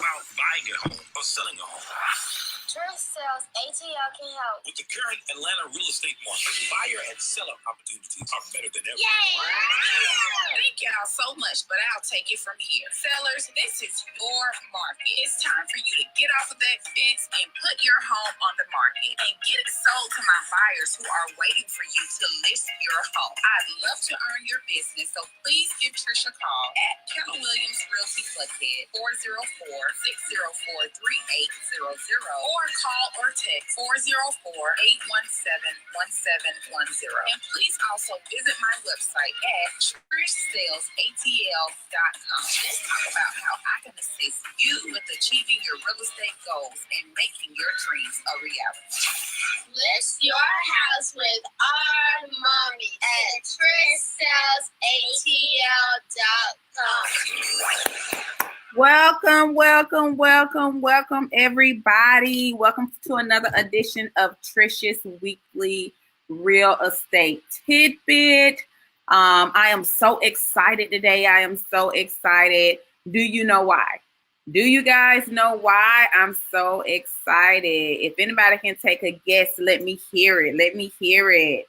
while buying a home or selling a home? Trish Sales ATL can help. With the current Atlanta real estate market, buyer and seller opportunities are better than ever. Yay! Thank y'all so much, but I'll take it from here. Sellers, this is your market. It's time for you to get off of that fence and put your home on the market and get it sold to my buyers who are waiting for you to list your home. I'd love to earn your business, so please give Trish a call at Keller Williams Realty Buckhead 404-604-3800 or call or text 404-817-1710. And please also visit my website at TrishSalesATL.com. Let's talk about how I can assist you with achieving your real estate goals and making your dreams a reality. List your house with our mommy at TrishSalesATL.com. Welcome, everybody. Welcome to another edition of Trish's Weekly Real Estate Tidbit. I am so excited today. I am so excited. Do you know why? Do you guys know why I'm so excited? If anybody can take a guess, let me hear it. Let me hear it.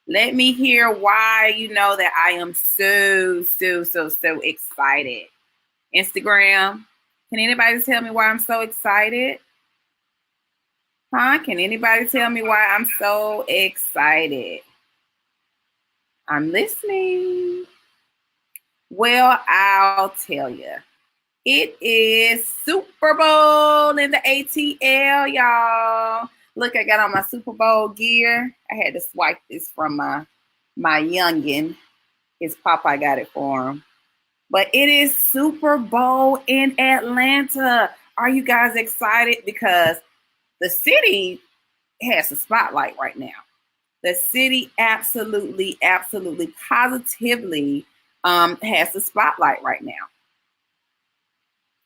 Let me hear why you know that I am so excited. Instagram, can anybody tell me why I'm so excited? Can anybody tell me why I'm so excited? I'm listening. Well, I'll tell you. It is Super Bowl in the ATL, y'all. Look, I got on my Super Bowl gear. I had to swipe this from my youngin'. His papa got it for him. But it is Super Bowl in Atlanta. Are you guys excited? Because the city has the spotlight right now. The city absolutely, positively has the spotlight right now.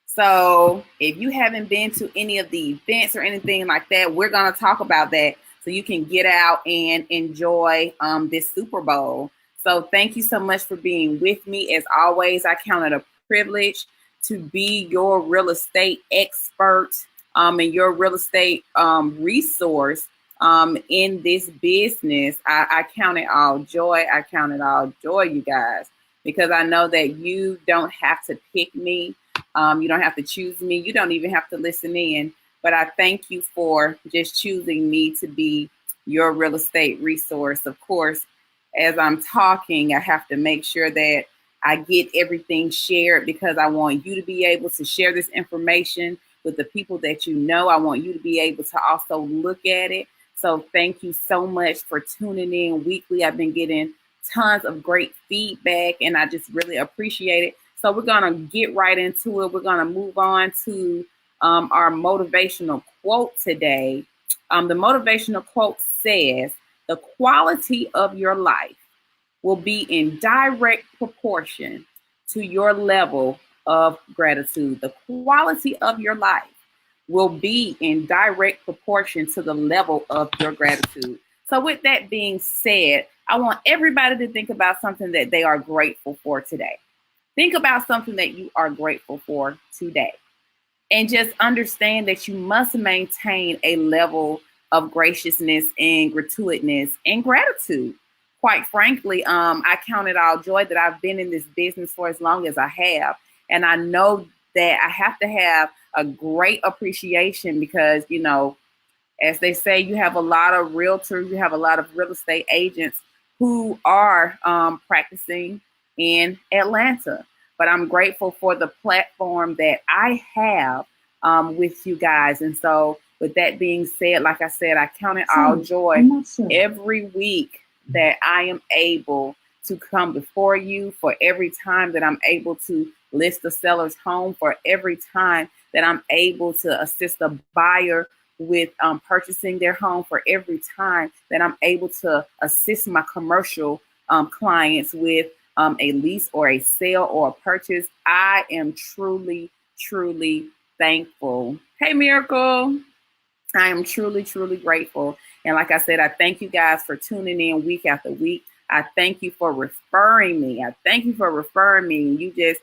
So if you haven't been to any of the events or anything like that, we're going to talk about that so you can get out and enjoy this Super Bowl. So thank you so much for being with me. As always, I count it a privilege to be your real estate expert and your real estate resource in this business. I count it all joy. I count it all joy, you guys, because I know that you don't have to pick me. You don't have to choose me. You don't even have to listen in. But I thank you for just choosing me to be your real estate resource. Of course, as I'm talking, I have to make sure that I get everything shared because I want you to be able to share this information with the people that you know. I want you to be able to also look at it. So thank you so much for tuning in weekly. I've been getting tons of great feedback and I just really appreciate it. So we're going to get right into it. We're going to move on to our motivational quote today. The motivational quote says, "The quality of your life will be in direct proportion to your level of gratitude." The quality of your life will be in direct proportion to the level of your gratitude. So with that being said, I want everybody to think about something that they are grateful for today. Think about something that you are grateful for today. And just understand that you must maintain a level of graciousness and gratuitousness and gratitude. Quite frankly, I count it all joy that I've been in this business for as long as I have. And I know that I have to have a great appreciation because, you know, as they say, you have a lot of realtors, you have a lot of real estate agents who are practicing in Atlanta. But I'm grateful for the platform that I have with you guys. And so with that being said, like I said, I count it all joy every week that I am able to come before you, for every time that I'm able to list a seller's home, for every time that I'm able to assist a buyer with purchasing their home, for every time that I'm able to assist my commercial clients with a lease or a sale or a purchase. I am truly thankful. Hey, Miracle. I am truly grateful. And like I said, I thank you guys for tuning in week after week. I thank you for referring me. You just,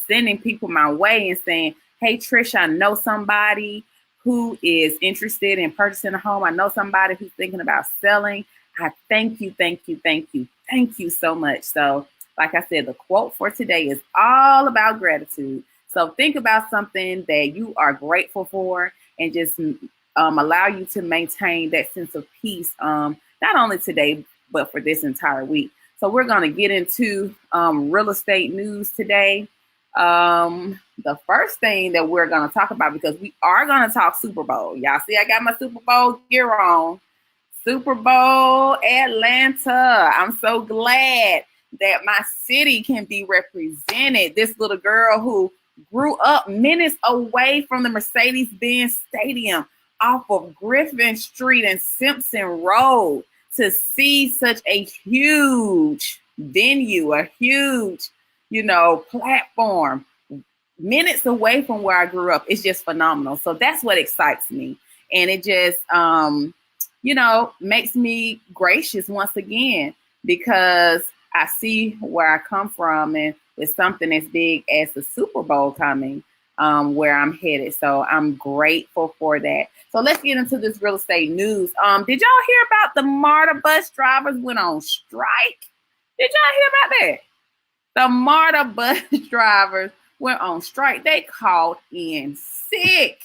sending people my way and saying, hey, Trish, I know somebody who is interested in purchasing a home. I know somebody who's thinking about selling. I thank you, thank you, thank you, thank you so much. So, like I said, the quote for today is all about gratitude. So think about something that you are grateful for and just allow you to maintain that sense of peace, not only today, but for this entire week. So we're going to get into real estate news today. The first thing that we're going to talk about, because we are going to talk Super Bowl. Y'all see, I got my Super Bowl gear on. Super Bowl Atlanta. I'm so glad that my city can be represented. This little girl who grew up minutes away from the Mercedes-Benz Stadium off of Griffin Street and Simpson Road to see such a huge venue, a huge, platform minutes away from where I grew up. It's just phenomenal. So that's what excites me. And it just, makes me gracious once again, because I see where I come from, and with something as big as the Super Bowl coming, where I'm headed. So I'm grateful for that. So let's get into this real estate news. Did y'all hear about the MARTA bus drivers went on strike? Did y'all hear about that? The MARTA bus drivers went on strike. They called in sick.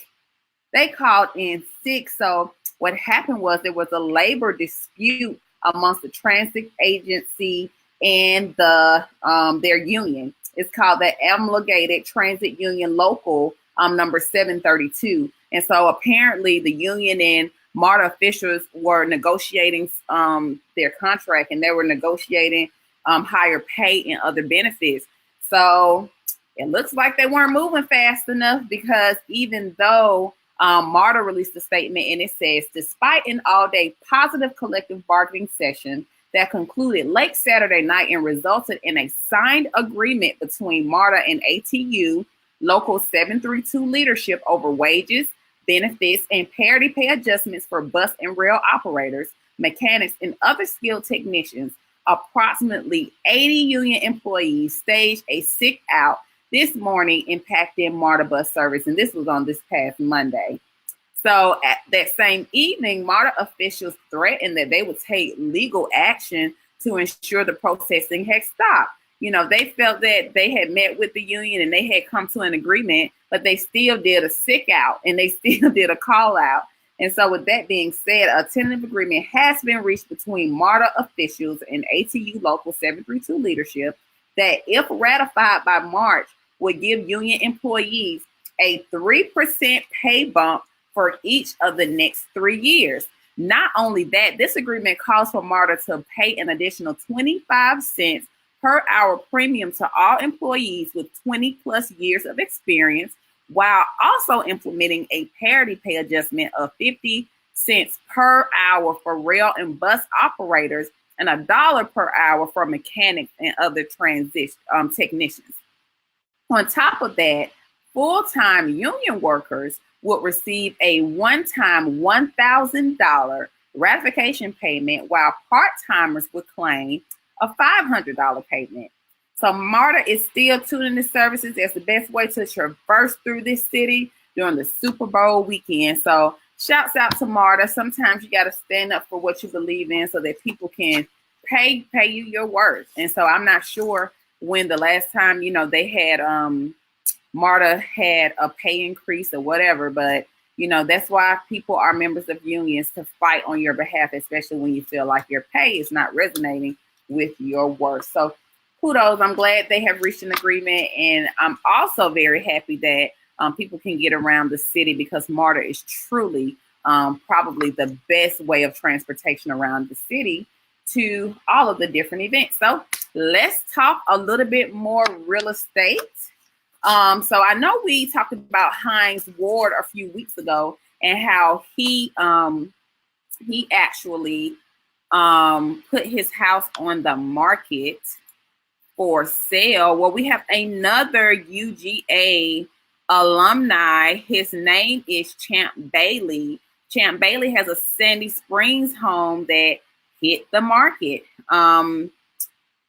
So what happened was there was a labor dispute amongst the transit agency and their union. It's called the Amalgamated Transit Union Local number 732. And so apparently the union and MARTA officials were negotiating their contract, and they were negotiating higher pay and other benefits. So it looks like they weren't moving fast enough, because even though MARTA released a statement, and it says, despite an all-day positive collective bargaining session that concluded late Saturday night and resulted in a signed agreement between MARTA and ATU Local 732 leadership over wages, benefits, and parity pay adjustments for bus and rail operators, mechanics, and other skilled technicians, approximately 80 union employees staged a sick out this morning, impacting MARTA bus service. And this was on this past Monday. So at that same evening, MARTA officials threatened that they would take legal action to ensure the protesting had stopped. They felt that they had met with the union and they had come to an agreement, but they still did a sick out and they still did a call out. And so with that being said, a tentative agreement has been reached between MARTA officials and ATU Local 732 leadership that, if ratified by March, would give union employees a 3% pay bump for each of the next 3 years. Not only that, this agreement calls for MARTA to pay an additional 25 cents per hour premium to all employees with 20 plus years of experience, while also implementing a parity pay adjustment of 50 cents per hour for rail and bus operators and $1 per hour for mechanics and other technicians. On top of that, full-time union workers would receive a one-time $1,000 ratification payment, while part-timers would claim a $500 payment. So MARTA is still tuning the services as the best way to traverse through this city during the Super Bowl weekend. So shouts out to MARTA. Sometimes you got to stand up for what you believe in so that people can pay you your worth. And so I'm not sure when the last time, they had MARTA had a pay increase or whatever, but that's why people are members of unions, to fight on your behalf, especially when you feel like your pay is not resonating with your worth. So kudos. I'm glad they have reached an agreement, and I'm also very happy that people can get around the city, because MARTA is truly probably the best way of transportation around the city to all of the different events. So let's talk a little bit more real estate. So I know we talked about Hines Ward a few weeks ago, and how he actually put his house on the market for sale. Well, we have another UGA alumni. His name is Champ Bailey. Champ Bailey has a Sandy Springs home that hit the market.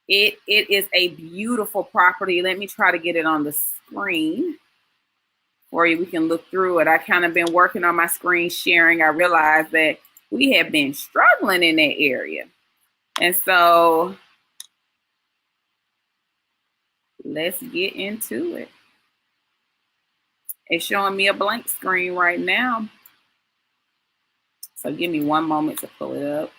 It is a beautiful property. Let me try to get it on the screen for you. We can look through it. I kind of been working on my screen sharing. I realized that we have been struggling in that area. And so let's get into it. It's showing me a blank screen right now. So give me one moment to pull it up.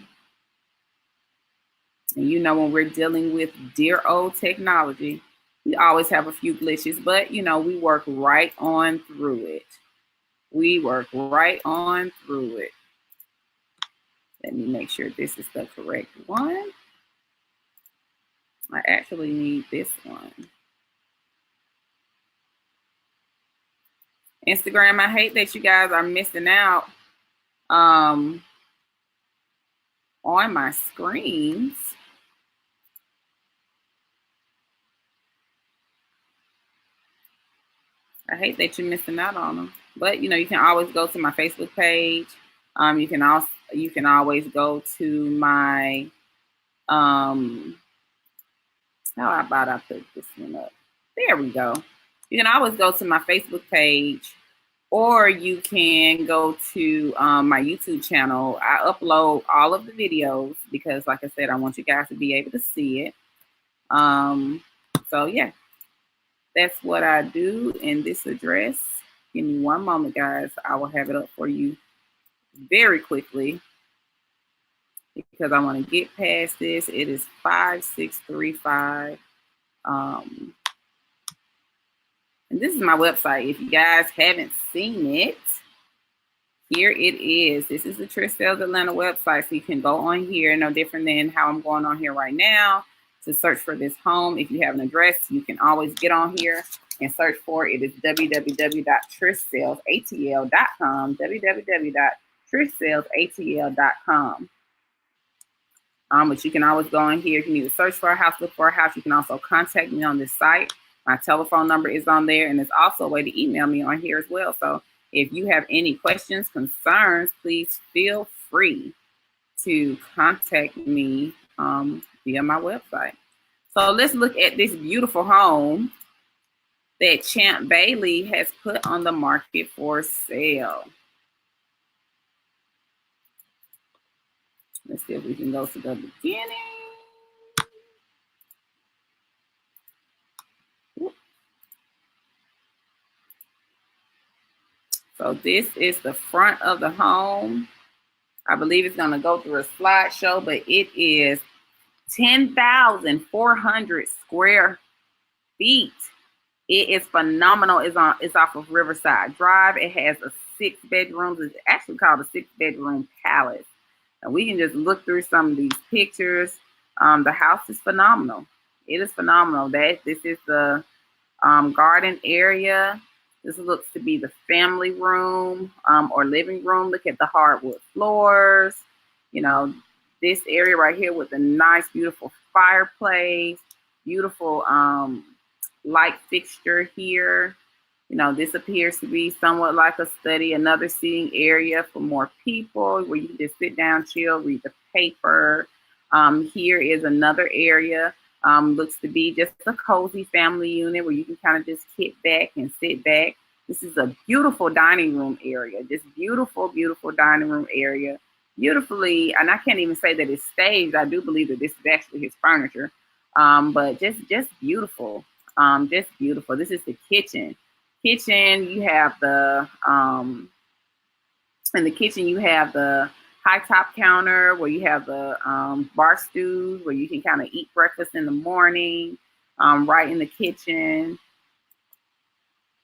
And you know, when we're dealing with dear old technology, we always have a few glitches, but you know, we work right on through it. We work right on through it. Let me make sure this is the correct one. I actually need this one. Instagram, I hate that you guys are missing out on my screens. I hate that you're missing out on them. But you know, you can always go to my Facebook page. You can always go to my how about I put this one up? There we go. You can always go to my Facebook page, or you can go to my YouTube channel. I upload all of the videos because, like I said, I want you guys to be able to see it. So yeah, that's what I do in this address. Give me one moment, guys. I will have it up for you very quickly because I want to get past this. It is 5635. And this is my website. If you guys haven't seen it, here it is. This is the Trish Sales Atlanta website. So you can go on here, no different than how I'm going on here right now, to search for this home. If you have an address, you can always get on here and search for it. It is www.trishsalesatl.com, www.trishsalesatl.com. But you can always go on here. If you need to search for a house, look for a house, you can also contact me on this site. My telephone number is on there, and there's also a way to email me on here as well. So if you have any questions, concerns, please feel free to contact me via my website. So let's look at this beautiful home that Champ Bailey has put on the market for sale. Let's see if we can go to the beginning. So this is the front of the home. I believe it's going to go through a slideshow, but it is 10,400 square feet. It is phenomenal. It's off of Riverside Drive. It has a 6 bedrooms. It's actually called a 6-bedroom palace. And we can just look through some of these pictures. The house is phenomenal. It is phenomenal. This is the garden area. This looks to be the family room or living room. Look at the hardwood floors. You know, this area right here with a nice, beautiful fireplace, beautiful light fixture here. You know, this appears to be somewhat like a study, another seating area for more people where you can just sit down, chill, read the paper. Here is another area. Looks to be just a cozy family unit where you can kind of just kick back and sit back. This is a beautiful dining room area. Just beautiful, beautiful dining room area. Beautifully, and I can't even say that it's staged. I do believe that this is actually his furniture. But just beautiful. Just beautiful. This is the kitchen. You have the in the kitchen you have the high top counter where you have the bar stools where you can kind of eat breakfast in the morning. Right in the kitchen.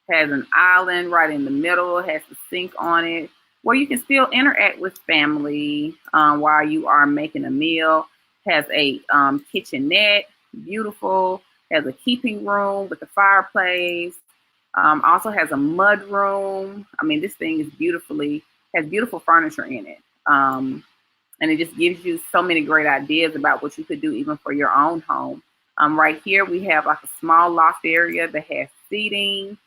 Has an island right in the middle. Has the sink on it where you can still interact with family while you are making a meal. Has a kitchenette. Beautiful. Has a keeping room with a fireplace. Also has a mud room. I mean, this thing is has beautiful furniture in it. And it just gives you so many great ideas about what you could do even for your own home. Right here, we have like a small loft area that has seating,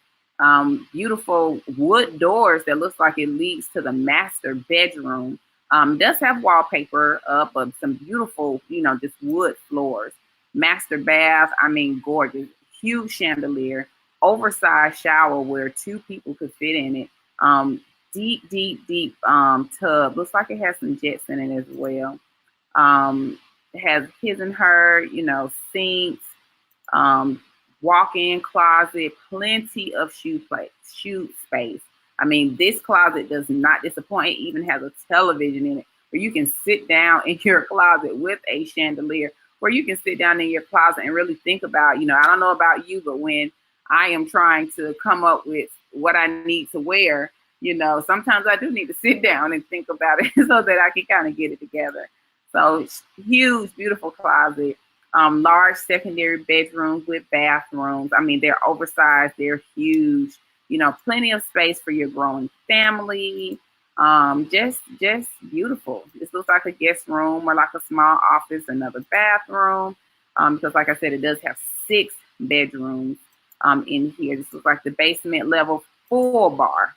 beautiful wood doors that looks like it leads to the master bedroom. Does have wallpaper up, but some beautiful, just wood floors. Master bath, I mean, gorgeous. Huge chandelier. oversized shower where 2 people could fit in it. Deep tub. Looks like it has some jets in it as well. It has his and her, sinks, walk-in closet, plenty of shoe space. I mean, this closet does not disappoint. It even has a television in it where you can sit down in your closet with a chandelier, where you can sit down in your closet and really think about, I don't know about you, but when I am trying to come up with what I need to wear, sometimes I do need to sit down and think about it so that I can kind of get it together. So huge, beautiful closet. Large secondary bedrooms with bathrooms. I mean, they're oversized, they're huge, plenty of space for your growing family. Just beautiful. This looks like a guest room or like a small office, another bathroom. Because like I said, it does have 6 bedrooms in here. This looks like the basement level, full bar.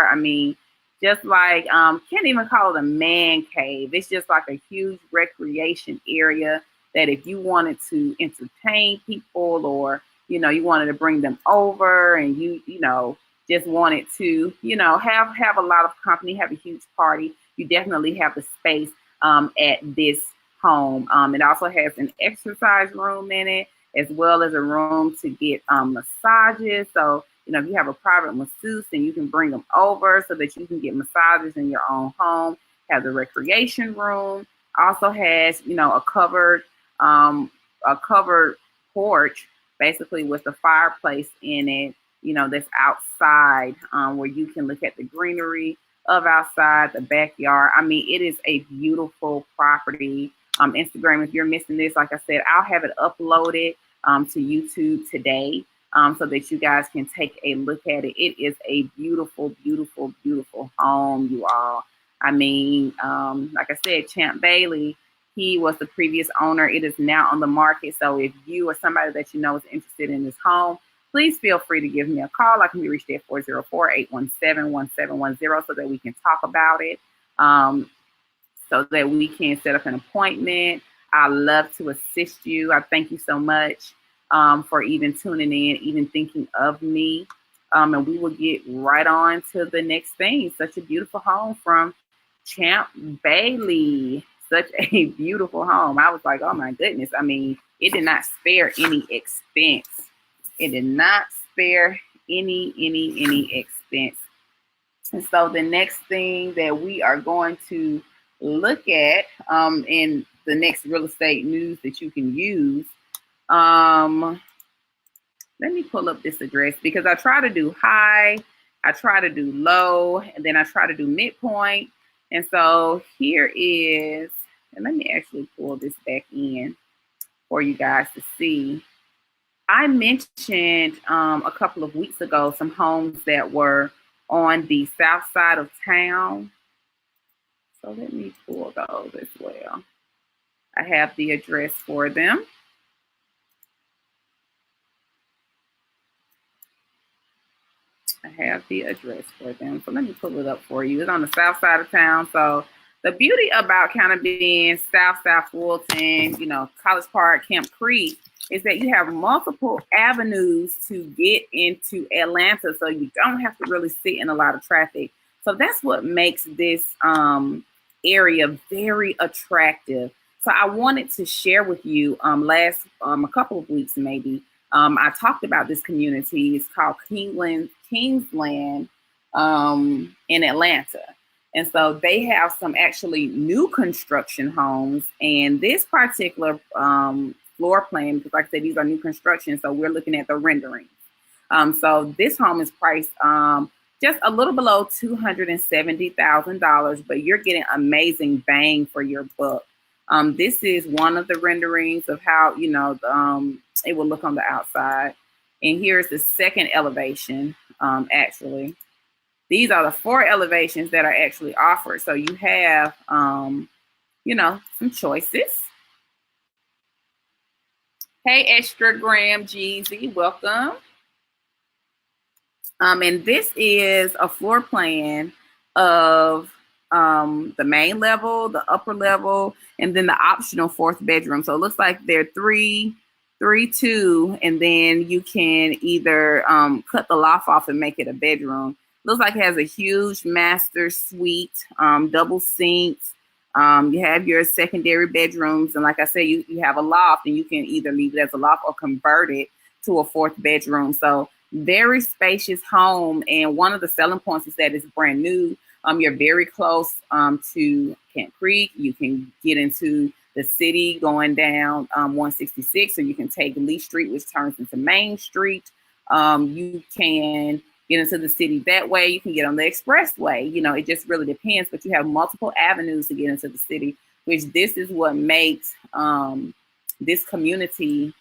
I mean, just like, can't even call it a man cave. It's just like a huge recreation area that if you wanted to entertain people, or, you wanted to bring them over and you just wanted to, have a lot of company, have a huge party, you definitely have the space at this home. It also has an exercise room in it, as well as a room to get massages. So, if you have a private masseuse, then you can bring them over so that you can get massages in your own home. Has a recreation room. Also has, a covered porch, basically with a fireplace in it, that's outside, where you can look at the greenery of outside, the backyard. I mean, it is a beautiful property. Instagram, if you're missing this, like I said, I'll have it uploaded to YouTube today, so that you guys can take a look at it. It is a beautiful, beautiful, beautiful home, you all. I mean, like I said, Champ Bailey, he was the previous owner. It is now on the market. So if you or somebody that you know is interested in this home, please feel free to give me a call. I can be reached at 404-817-1710 so that we can talk about it, so that we can set up an appointment. I love to assist you. I thank you so much for even tuning in, even thinking of me. And we will get right on to the next thing. Such a beautiful home from Champ Bailey. Such a beautiful home. I was like, oh my goodness. I mean, it did not spare any expense. It did not spare any expense. And so the next thing that we are going to look at in the next real estate news that you can use, let me pull up this address, because I try to do high, I try to do low, and then I try to do midpoint. And so here is, and let me actually pull this back in for you guys to see. I mentioned a couple of weeks ago some homes that were on the south side of town. So let me pull those as well. I have the address for them. I have the address for them. So let me pull it up for you. It's on the south side of town. So the beauty about kind of being South Fulton, College Park, Camp Creek, is that you have multiple avenues to get into Atlanta. So you don't have to really sit in a lot of traffic. So that's what makes this area very attractive. So I wanted to share with you a couple of weeks maybe. I talked about this community. It's called Kingsland in Atlanta. And so they have some actually new construction homes. And this particular floor plan, because like I said, these are new construction. So we're looking at the renderings. So this home is priced just a little below $270,000, but you're getting amazing bang for your buck. This is one of the renderings of how, it will look on the outside. And here's the second elevation, actually. These are the 4 elevations that are actually offered. So you have, some choices. Hey, Extragram Jeezy, welcome. And this is a floor plan of the main level, the upper level, and then the optional 4th bedroom. So it looks like there are 3 3-2, and then you can either cut the loft off and make it a bedroom. Looks like it has a huge master suite, double sinks. You have your secondary bedrooms, and like I said, you have a loft, and you can either leave it as a loft or convert it to a fourth bedroom. So very spacious home, and one of the selling points is that it's brand new. You're very close to Camp Creek. You can get into the city going down 166, so you can take Lee Street, which turns into Main Street. You can get into the city that way. You can get on the expressway. You know, it just really depends, but you have multiple avenues to get into the city, which this is what makes this community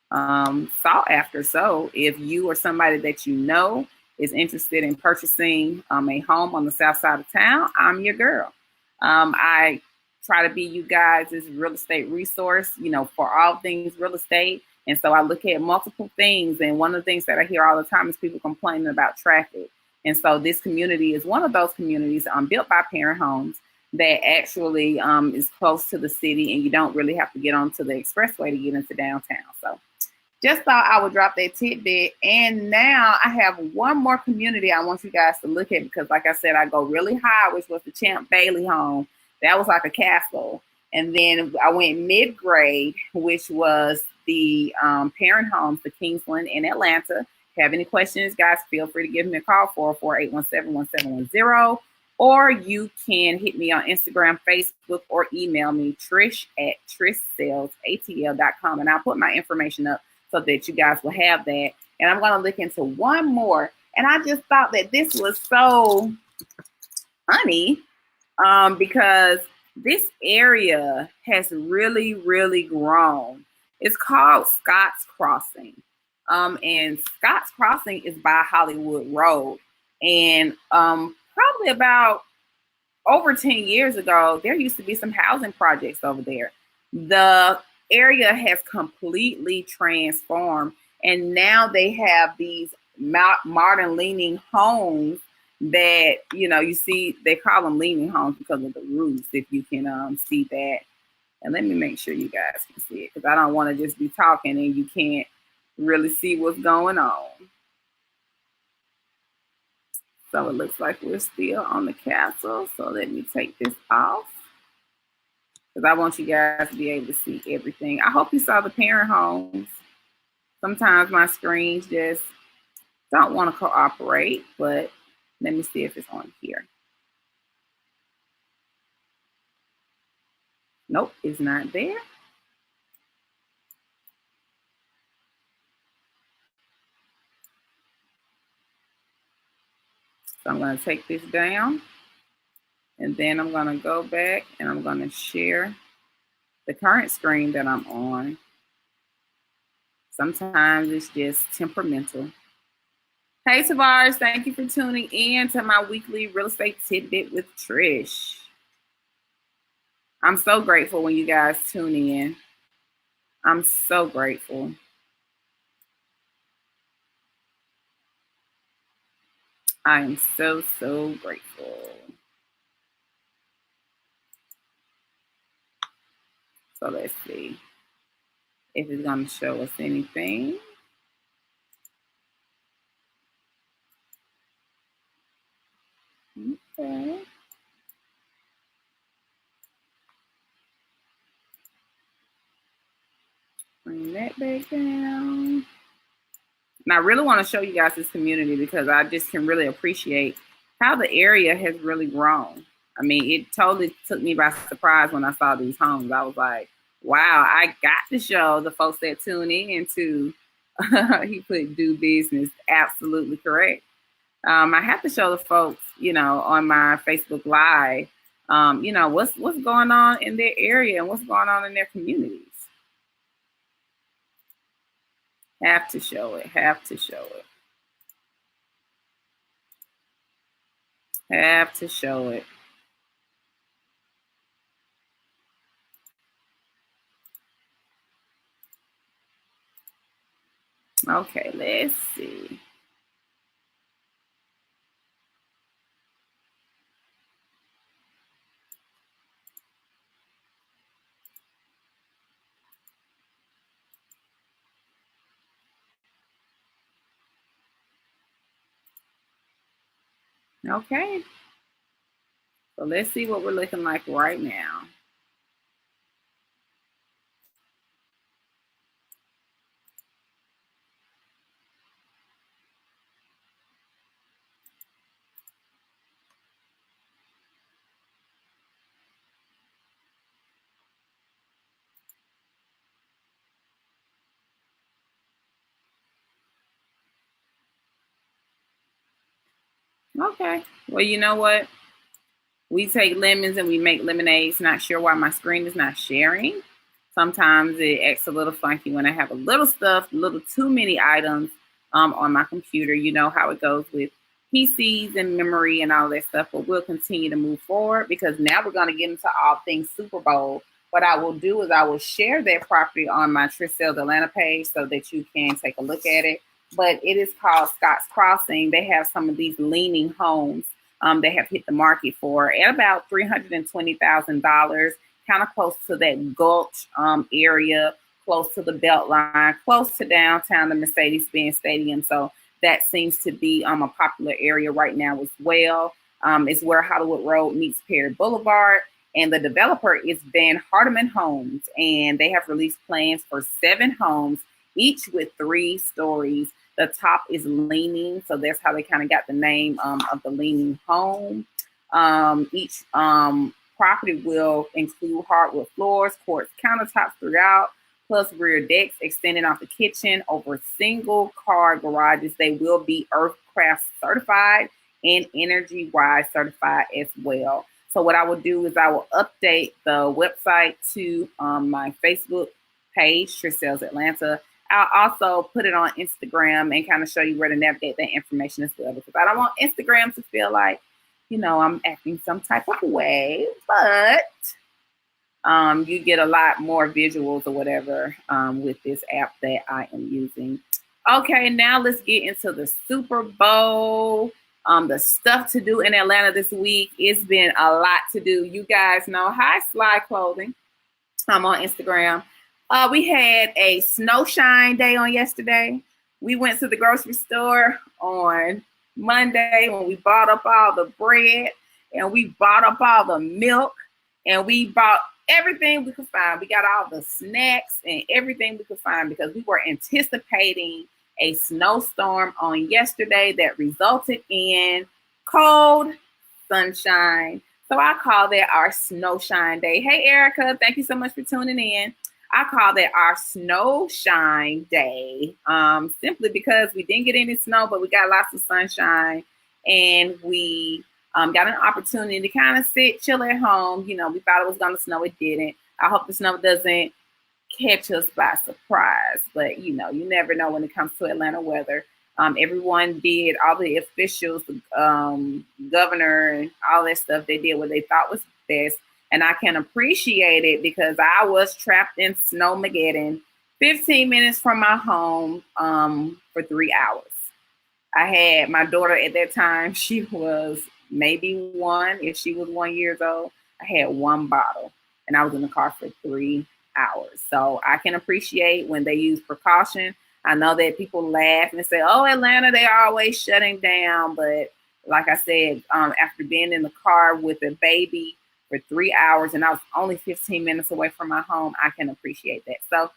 sought after. So if you or somebody that you know is interested in purchasing a home on the south side of town, I'm your girl. I try to be you guys' real estate resource, you know, for all things real estate. And so I look at multiple things. And one of the things that I hear all the time is people complaining about traffic. And so this community is one of those communities built by parent homes that actually is close to the city, and you don't really have to get onto the expressway to get into downtown. So just thought I would drop that tidbit. And now I have one more community I want you guys to look at, because like I said, I go really high, which was the Champ Bailey home. That was like a castle. And then I went mid-grade, which was the parent homes, the Kingsland in Atlanta. If you have any questions, guys, feel free to give me a call, 404-817-1710. Or you can hit me on Instagram, Facebook, or email me, trish@trishsalesatl.com. And I'll put my information up so that you guys will have that. And I'm going to look into one more. And I just thought that this was so funny because this area has really, really grown. It's called Scott's Crossing. And Scott's Crossing is by Hollywood Road. And probably about over 10 years ago, there used to be some housing projects over there. The area has completely transformed, and now they have these modern leaning homes that, you know, you see, they call them leaning homes because of the roofs, if you can see that. And let me make sure you guys can see it, because I don't want to just be talking and you can't really see what's going on. So it looks like we're still on the castle. So let me take this off, because I want you guys to be able to see everything. I hope you saw the parent homes. Sometimes my screens just don't want to cooperate, but let me see if it's on here. Nope, it's not there. So I'm going to take this down, and then I'm going to go back and I'm going to share the current screen that I'm on. Sometimes it's just temperamental. Hey, Tavares, thank you for tuning in to my weekly real estate tidbit with Trish. I'm so grateful when you guys tune in. I'm so grateful. I am so, so grateful. So let's see if it's going to show us anything. Okay. Bring that back down. And I really want to show you guys this community, because I just can really appreciate how the area has really grown. I mean, it totally took me by surprise when I saw these homes. I was like, wow, I got to show the folks that tune in to, he put do business, absolutely correct. I have to show the folks, you know, on my Facebook Live, you know, what's going on in their area and what's going on in their communities. Have to show it, have to show it. Have to show it. Okay, let's see. Okay. So let's see what we're looking like right now. Okay. Well, you know what? We take lemons and we make lemonades. Not sure why my screen is not sharing. Sometimes it acts a little funky when I have a little stuff, a little too many items on my computer. You know how it goes with PCs and memory and all that stuff. But we'll continue to move forward because now we're going to get into all things Super Bowl. What I will do is I will share that property on my Trish Sales Atlanta page so that you can take a look at it. But it is called Scott's Crossing. They have some of these leaning homes they have hit the market for at about $320,000, kind of close to that Gulch area, close to the Beltline, close to downtown, the Mercedes-Benz Stadium. So that seems to be a popular area right now as well. It's where Hollywood Road meets Perry Boulevard. And the developer is Van Hardiman Homes. And they have released plans for 7 homes, each with 3 stories. The top is leaning, so that's how they kind of got the name of the leaning home. Each property will include hardwood floors, quartz countertops throughout, plus rear decks extending off the kitchen over single car garages. They will be Earthcraft certified and Energy Wise certified as well. So what I will do is I will update the website to my Facebook page, Trish Sales Atlanta. I'll also put it on Instagram and kind of show you where to navigate that information as well, because I don't want Instagram to feel like, you know, I'm acting some type of way, but you get a lot more visuals or whatever with this app that I am using. Okay, now let's get into the Super Bowl. The stuff to do in Atlanta this week. It's been a lot to do. You guys know, hi, Sly Clothing. I'm on Instagram. We had a snow shine day on yesterday. We went to the grocery store on Monday when we bought up all the bread and we bought up all the milk and we bought everything we could find. We got all the snacks and everything we could find because we were anticipating a snowstorm on yesterday that resulted in cold sunshine. So I call that our snow shine day. Hey, Erica, thank you so much for tuning in. I call that our snow shine day simply because we didn't get any snow, but we got lots of sunshine and we got an opportunity to kind of sit, chill at home. You know, we thought it was going to snow. It didn't. I hope the snow doesn't catch us by surprise, but you know, you never know when it comes to Atlanta weather. Everyone did, all the officials, governor and all that stuff, they did what they thought was best. And I can appreciate it because I was trapped in Snowmageddon 15 minutes from my home for 3 hours. I had my daughter at that time, she was maybe 1, if she was 1 year old. I had 1 bottle and I was in the car for 3 hours. So I can appreciate when they use precaution. I know that people laugh and say, oh, Atlanta, they're always shutting down. But like I said, after being in the car with a baby for 3 hours and I was only 15 minutes away from my home, I can appreciate that. So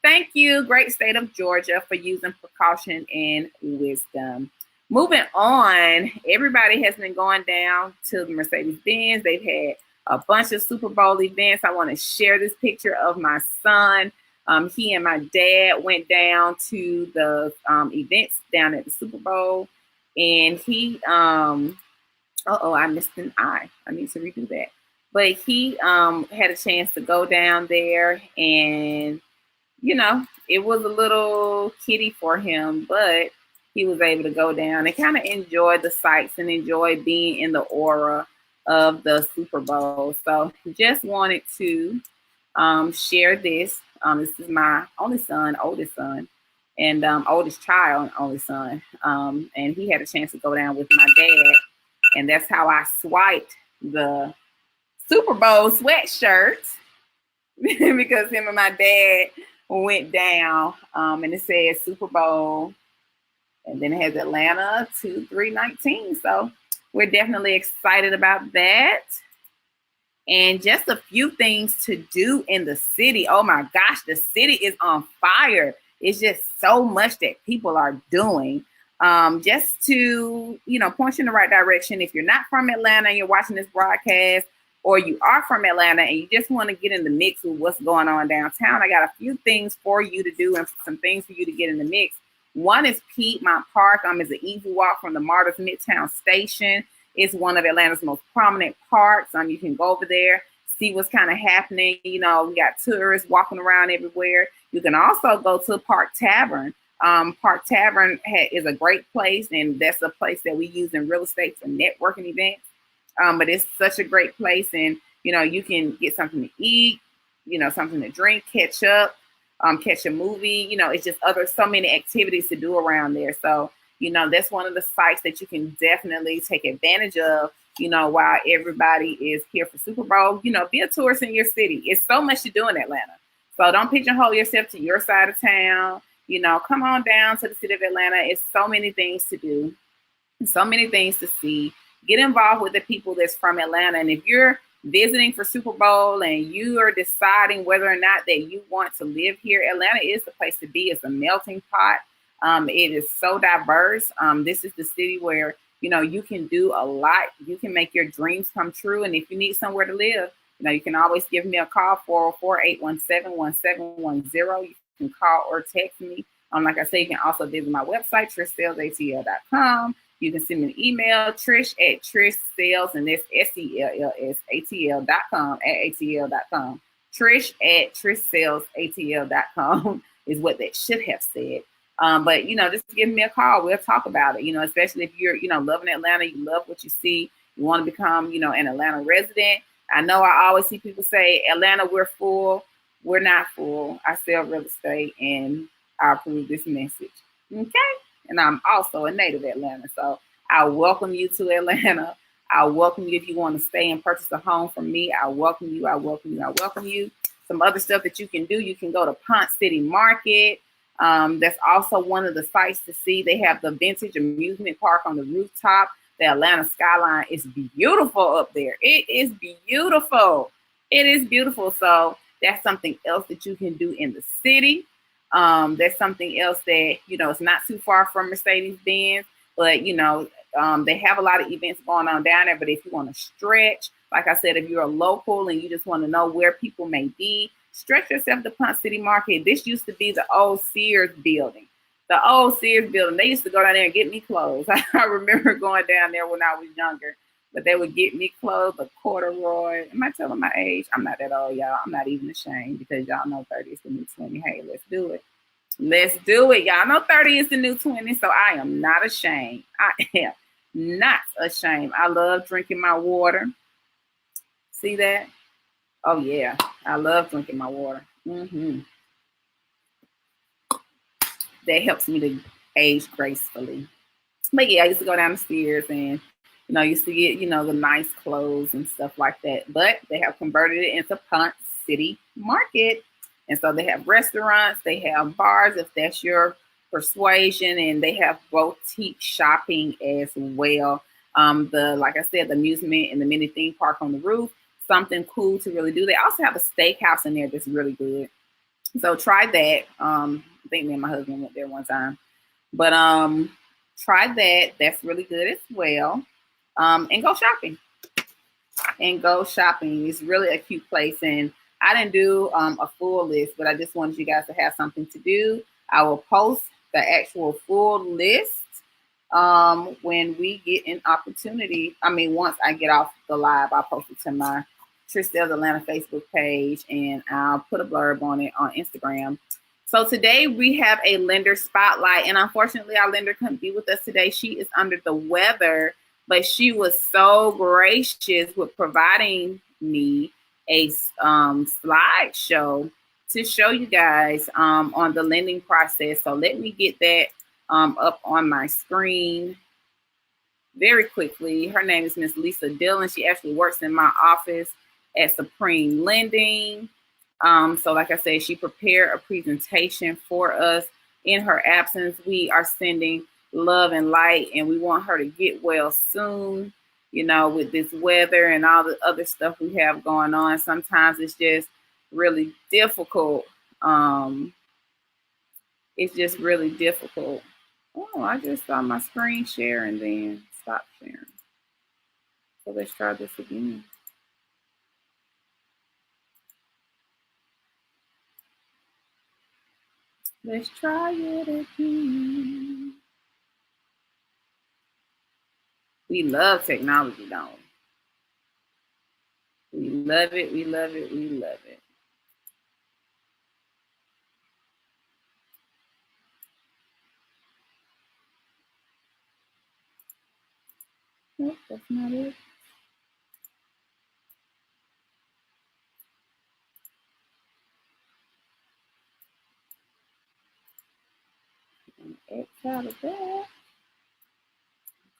thank you, great state of Georgia, for using precaution and wisdom. Moving on, everybody has been going down to the Mercedes-Benz. They've had a bunch of Super Bowl events. I want to share this picture of my son. He and my dad went down to the events down at the Super Bowl, and he, I missed an I. I need to redo that. But he had a chance to go down there, and you know, it was a little kiddie for him, but he was able to go down and kind of enjoy the sights and enjoy being in the aura of the Super Bowl. So just wanted to share this. This is my only son, oldest son, and oldest child, only son. And he had a chance to go down with my dad. And that's how I swiped the Super Bowl sweatshirt because him and my dad went down. And it says Super Bowl. And then it has Atlanta 2319. So we're definitely excited about that. And just a few things to do in the city. Oh my gosh, the city is on fire. It's just so much that people are doing. Just to, point you in the right direction. If you're not from Atlanta and you're watching this broadcast, or you are from Atlanta and you just want to get in the mix with what's going on downtown, I got a few things for you to do and some things for you to get in the mix. One is Piedmont Park. It's an easy walk from the MARTA's Midtown Station. It's one of Atlanta's most prominent parks. You can go over there, see what's kind of happening. We got tourists walking around everywhere. You can also go to Park Tavern. Park Tavern is a great place, and that's a place that we use in real estate for networking events. But it's such a great place, and you can get something to eat, something to drink, catch up, catch a movie. It's just so many activities to do around there. So that's one of the sites that you can definitely take advantage of, while everybody is here for Super Bowl. Be a tourist in your city. It's so much to do in Atlanta. So don't pigeonhole yourself to your side of town. Come on down to the city of Atlanta. It's so many things to do, so many things to see. Get involved with the people that's from Atlanta. And if you're visiting for Super Bowl and you are deciding whether or not that you want to live here, Atlanta is the place to be. It's a melting pot. It is so diverse. This is the city where, you can do a lot. You can make your dreams come true. And if you need somewhere to live, you can always give me a call, 404-817-1710. You can call or text me. Like I said, you can also visit my website, TrishSalesATL.com. You can send me an email, Trish@TrishSales, and that's SELLSATL.com, @ATL.com. Trish@TrishSalesATL.com is what that should have said. But, just give me a call. We'll talk about it, especially if you're, loving Atlanta, you love what you see, you want to become, an Atlanta resident. I know I always see people say, Atlanta, we're full. We're not full. I sell real estate, and I approve this message. Okay? And I'm also a native Atlanta. So I welcome you to Atlanta. I welcome you if you want to stay and purchase a home from me. I welcome you. I welcome you. I welcome you. Some other stuff that you can do. You can go to Ponce City Market. That's also one of the sites to see. They have the Vintage Amusement Park on the rooftop. The Atlanta skyline is beautiful up there. It is beautiful. It is beautiful. So that's something else that you can do in the city. There's something else that, it's not too far from Mercedes-Benz, but, they have a lot of events going on down there. But if you want to stretch, like I said, if you're a local and you just want to know where people may be, stretch yourself to Ponce City Market. This used to be the old Sears building. The old Sears building. They used to go down there and get me clothes. I remember going down there when I was younger. But they would get me clothes, a corduroy. Am I telling my age? I'm not that old, y'all. I'm not even ashamed because y'all know 30 is the new 20. Hey, let's do it. Let's do it. Y'all know 30 is the new 20, so I am not ashamed. I am not ashamed. I love drinking my water. See that? Oh, yeah. I love drinking my water. That helps me to age gracefully. But, yeah, I used to go down the stairs and I used to get, the nice clothes and stuff like that. But they have converted it into Ponce City Market. And so they have restaurants, they have bars, if that's your persuasion, and they have boutique shopping as well. Like I said, the amusement and the mini theme park on the roof, something cool to really do. They also have a steakhouse in there that's really good. So try that. I think me and my husband went there one time. But try that. That's really good as well. And go shopping. It's really a cute place. And I didn't do a full list, but I just wanted you guys to have something to do. I will post the actual full list when we get an opportunity. Once I get off the live, I'll post it to my Trish Sales Atlanta Facebook page, and I'll put a blurb on it on Instagram. So today we have a lender spotlight, and unfortunately our lender couldn't be with us today. She is under the weather, but she was so gracious with providing me a slideshow to show you guys on the lending process. So let me get that up on my screen very quickly. Her name is Miss Lisa Dillon. She actually works in my office at Supreme Lending. So like I said, she prepared a presentation for us. In her absence, we are sending love and light, and we want her to get well soon. you know, with this weather and all the other stuff we have going on, sometimes it's just really difficult. It's just really difficult. Oh, I just saw my screen share and then stop sharing. So let's try this again. Let's try it again. We love technology, don't we? We love it, we love it, we love it. Nope, that's not it. X out of that.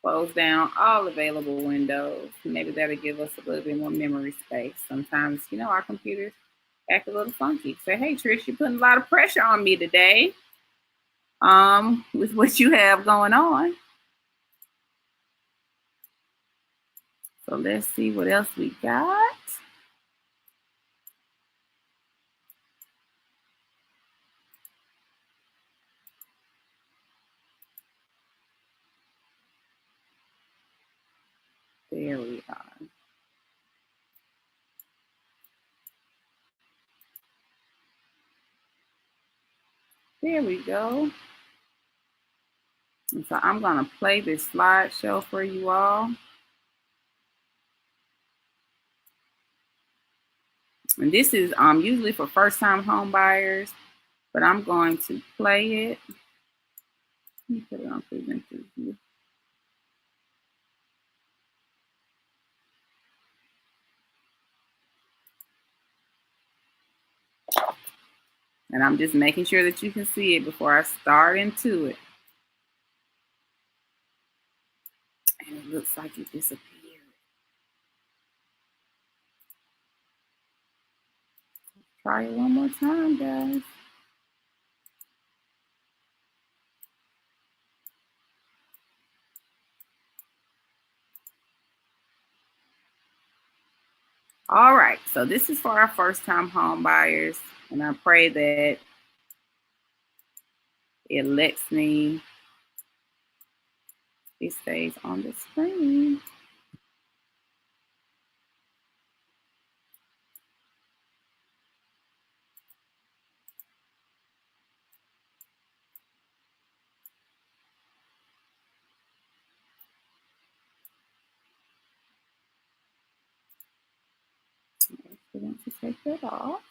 Close down all available windows. Maybe that'll give us a little bit more memory space. Sometimes, you know, our computers act a little funky. Say, hey, Trish, you're putting a lot of pressure on me today. With what you have going on. So let's see what else we got. There we are. There we go. And so I'm going to play this slideshow for you all. And this is usually for first-time home buyers, but I'm going to play it. Let me put it on present view. And I'm just making sure that you can see it before I start into it. And it looks like it disappeared. Try it one more time, guys. All right, so this is for our first-time home buyers, and I pray that it lets me, it stays on the screen. We're going to take that off.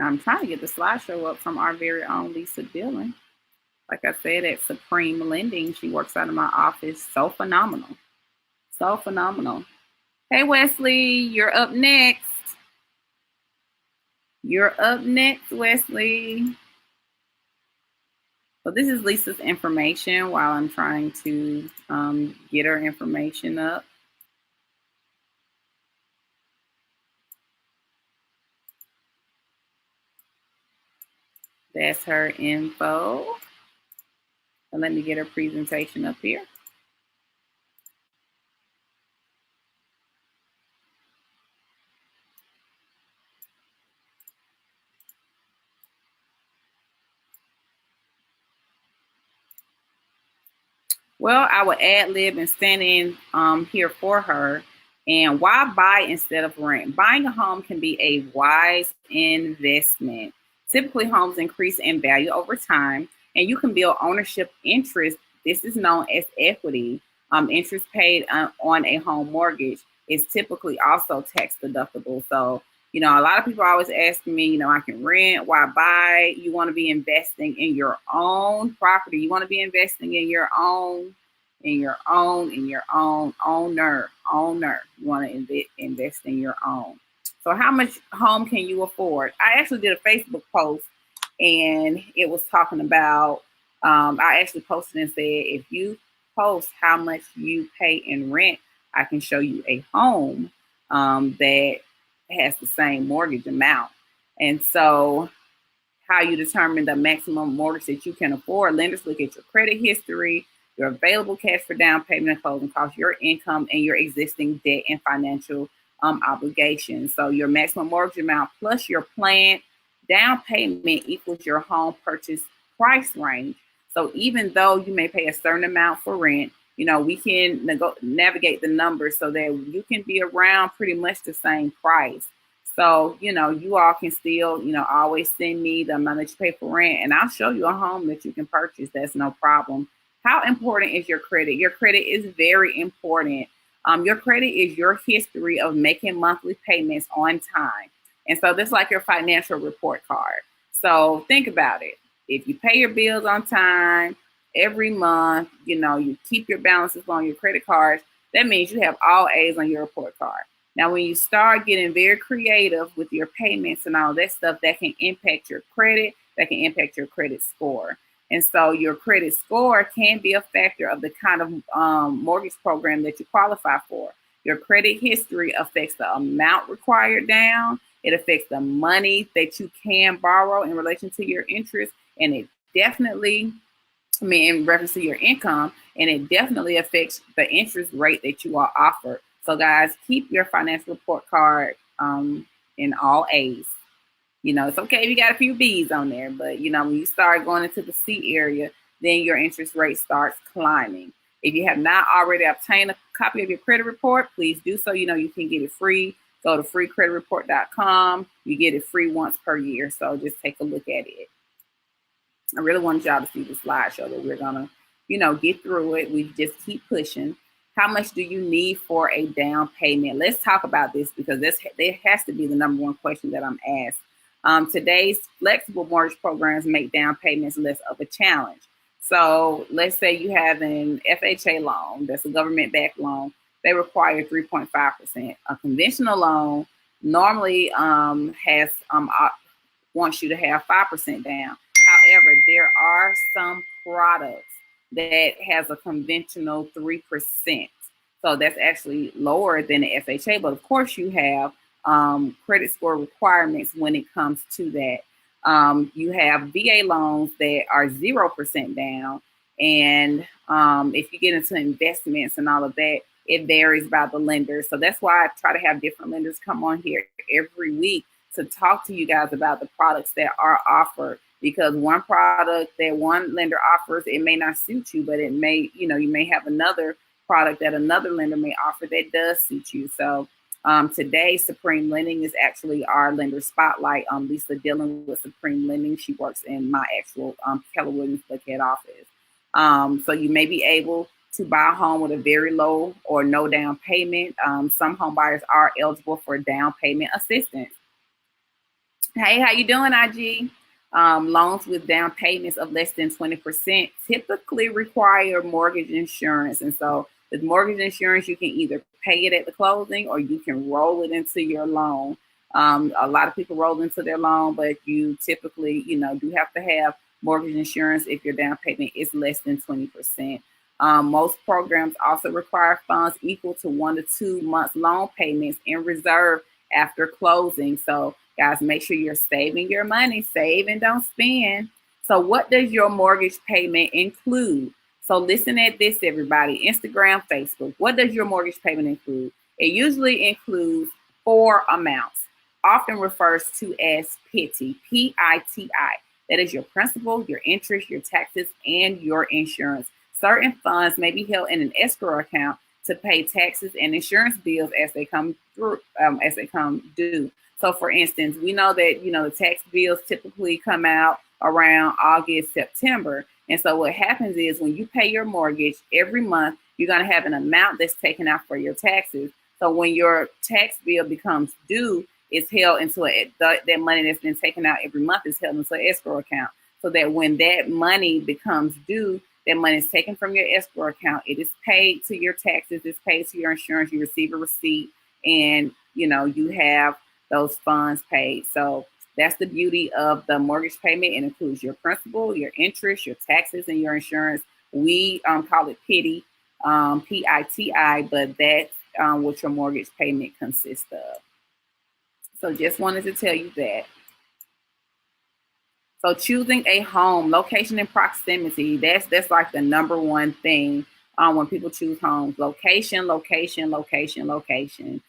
I'm trying to get the slideshow up from our very own Lisa Dillon. Like I said, at Supreme Lending, she works out of my office. So phenomenal. So phenomenal. Hey, Wesley, you're up next. You're up next, Wesley. So this is Lisa's information while I'm trying to get her information up. That's her info. And let me get her presentation up here. Well, I would ad lib and stand in here for her. And why buy instead of rent? Buying a home can be a wise investment. Typically, homes increase in value over time, and you can build ownership interest. This is known as equity. Interest paid on a home mortgage is typically also tax deductible. So, you know, a lot of people are always asking me, you know, I can rent, why buy? You want to be investing in your own property. You want to be investing in your own owner. You want to invest in your own. So how much home can you afford? I actually did a Facebook post, and it was talking about, I actually posted and said, if you post how much you pay in rent, I can show you a home that has the same mortgage amount. And so how you determine the maximum mortgage that you can afford, lenders look at your credit history, your available cash for down payment and closing costs, your income, and your existing debt and financial obligations. So your maximum mortgage amount plus your planned down payment equals your home purchase price range. So even though you may pay a certain amount for rent, we can navigate the numbers so that you can be around pretty much the same price. So, you all can still, always send me the amount that you pay for rent, and I'll show you a home that you can purchase. That's no problem. How important is your credit? Your credit is very important. Your credit is your history of making monthly payments on time. And so this is like your financial report card. So think about it. If you pay your bills on time every month, you keep your balances on your credit cards, that means you have all A's on your report card. Now, when you start getting very creative with your payments and all that stuff, that can impact your credit, that can impact your credit score. And so your credit score can be a factor of the kind of mortgage program that you qualify for. Your credit history affects the amount required down. It affects the money that you can borrow in relation to your interest. And it definitely, in reference to your income, and it definitely affects the interest rate that you are offered. So guys, keep your financial report card in all A's. It's okay if you got a few B's on there, but when you start going into the C area, then your interest rate starts climbing. If you have not already obtained a copy of your credit report, please do so. You can get it free. Go to freecreditreport.com. You get it free once per year. So just take a look at it. I really want y'all to see the slideshow that we're gonna, get through it. We just keep pushing. How much do you need for a down payment? Let's talk about this because there has to be the number one question that I'm asked. Today's flexible mortgage programs make down payments less of a challenge. So let's say you have an FHA loan, that's a government-backed loan. They require 3.5%. A conventional loan normally wants you to have 5% down. However, there are some products that has a conventional 3%. So that's actually lower than the FHA. But of course, you have credit score requirements when it comes to that. You have VA loans that are 0% down. And if you get into investments and all of that, it varies by the lender. So that's why I try to have different lenders come on here every week to talk to you guys about the products that are offered. Because one product that one lender offers, it may not suit you, but it may, you may have another product that another lender may offer that does suit you. So today, Supreme Lending is actually our lender spotlight. Lisa dealing with Supreme Lending. She works in my actual Keller Williams head office. So you may be able to buy a home with a very low or no down payment. Some home buyers are eligible for down payment assistance. Hey, how you doing, IG? Loans with down payments of less than 20% typically require mortgage insurance. And so with mortgage insurance, you can either pay it at the closing or you can roll it into your loan. A lot of people roll into their loan, but you typically, do have to have mortgage insurance if your down payment is less than 20%. Most programs also require funds equal to 1 to 2 months loan payments in reserve after closing. So guys, make sure you're saving your money. Save and don't spend. So what does your mortgage payment include? So listen at this, everybody. Instagram, Facebook. What does your mortgage payment include? It usually includes 4 amounts, often refers to as PITI, P-I-T-I. That is your principal, your interest, your taxes, and your insurance. Certain funds may be held in an escrow account to pay taxes and insurance bills as they come due. So for instance, we know that, the tax bills typically come out around August, September. And so what happens is when you pay your mortgage every month, you're going to have an amount that's taken out for your taxes. So when your tax bill becomes due, it's held into that money that's been taken out every month is held into an escrow account. So that when that money becomes due, that money is taken from your escrow account. It is paid to your taxes. It's paid to your insurance. You receive a receipt, and you have those funds paid. So that's the beauty of the mortgage payment. It includes your principal, your interest, your taxes, and your insurance. We call it PITI, PITI, but that's what your mortgage payment consists of. So just wanted to tell you that. So choosing a home, location and proximity, that's like the number one thing when people choose homes. Location, location, location, location.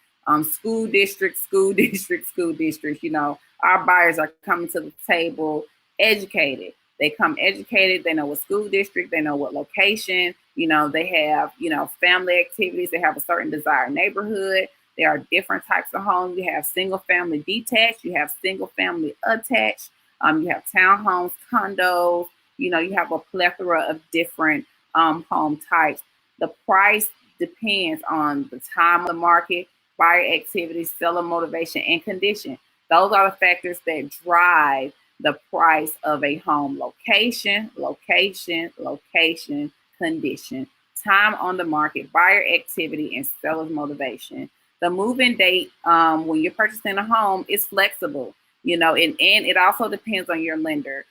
School district, school district, school district. You know, our buyers are coming to the table educated. They come educated. They know what school district. They know what location. You know, they have, you know, family activities. They have a certain desired neighborhood. There are different types of homes. You have single family detached. You have single family attached. You have townhomes, condos, you know, you have a plethora of different home types. The price depends on the time of the market, buyer activity, seller motivation, and condition. Those are the factors that drive the price of a home. Location, location, location, condition, time on the market, buyer activity, and seller's motivation. The move-in date when you're purchasing a home is flexible. You know, and it also depends on your lender.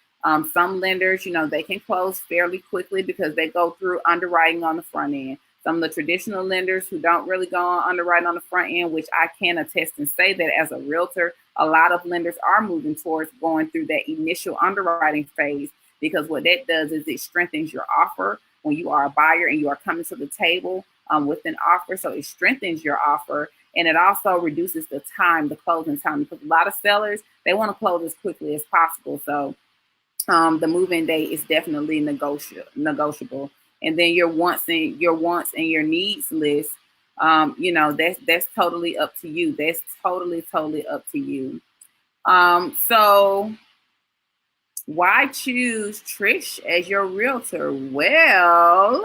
Some lenders, you know, they can close fairly quickly because they go through underwriting on the front end. Some of the traditional lenders who don't really go on underwriting on the front end, which I can attest and say that as a realtor, a lot of lenders are moving towards going through that initial underwriting phase, because what that does is it strengthens your offer when you are a buyer and you are coming to the table with an offer. So it strengthens your offer. And it also reduces the time, the closing time, because a lot of sellers, they want to close as quickly as possible. So the move-in date is definitely negotiable. And then your wants and your needs list, you know, that's totally up to you. That's totally up to you. So why choose Trish as your realtor? Well,